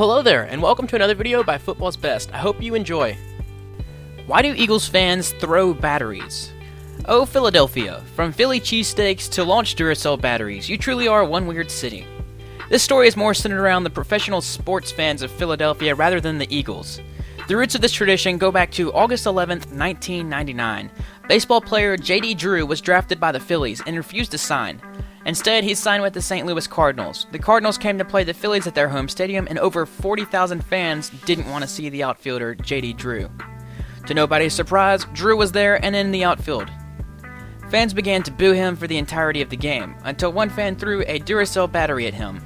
Hello there, and welcome to another video by Football's Best. I hope you enjoy. Why do Eagles fans throw batteries? Oh, Philadelphia. From Philly cheesesteaks to launch Duracell batteries, you truly are one weird city. This story is more centered around the professional sports fans of Philadelphia rather than the Eagles. The roots of this tradition go back to August 11th, 1999. Baseball player J.D. Drew was drafted by the Phillies and refused to sign. Instead, he signed with the St. Louis Cardinals. The Cardinals came to play the Phillies at their home stadium, and over 40,000 fans didn't want to see the outfielder J.D. Drew. To nobody's surprise, Drew was there and in the outfield. Fans began to boo him for the entirety of the game, until one fan threw a Duracell battery at him.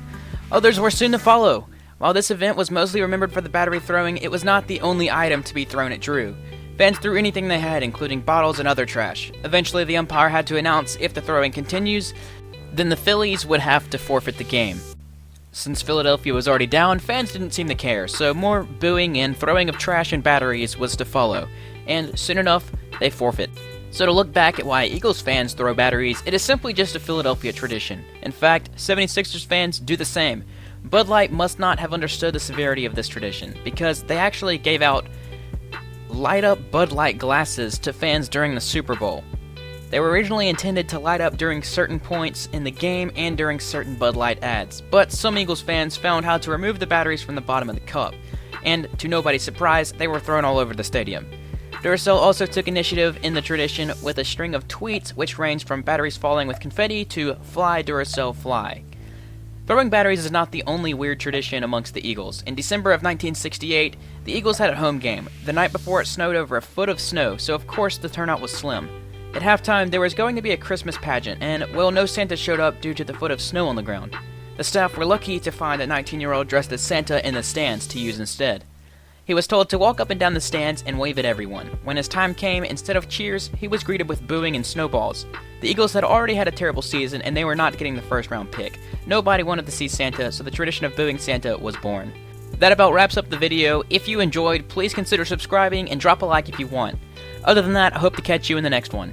Others were soon to follow. While this event was mostly remembered for the battery throwing, it was not the only item to be thrown at Drew. Fans threw anything they had, including bottles and other trash. Eventually, the umpire had to announce if the throwing continues, then the Phillies would have to forfeit the game. Since Philadelphia was already down, fans didn't seem to care, so more booing and throwing of trash and batteries was to follow, and soon enough, they forfeit. So to look back at why Eagles fans throw batteries, it is simply just a Philadelphia tradition. In fact, 76ers fans do the same. Bud Light must not have understood the severity of this tradition, because they actually gave out light-up Bud Light glasses to fans during the Super Bowl. They were originally intended to light up during certain points in the game and during certain Bud Light ads, but some Eagles fans found how to remove the batteries from the bottom of the cup, and to nobody's surprise, they were thrown all over the stadium. Duracell also took initiative in the tradition with a string of tweets which ranged from batteries falling with confetti to "Fly Duracell Fly." Throwing batteries is not the only weird tradition amongst the Eagles. In December of 1968, the Eagles had a home game. The night before, it snowed over a foot of snow, so of course the turnout was slim. At halftime, there was going to be a Christmas pageant, and, well, no Santa showed up due to the foot of snow on the ground. The staff were lucky to find a 19-year-old dressed as Santa in the stands to use instead. He was told to walk up and down the stands and wave at everyone. When his time came, instead of cheers, he was greeted with booing and snowballs. The Eagles had already had a terrible season, and they were not getting the first-round pick. Nobody wanted to see Santa, so the tradition of booing Santa was born. That about wraps up the video. If you enjoyed, please consider subscribing and drop a like if you want. Other than that, I hope to catch you in the next one.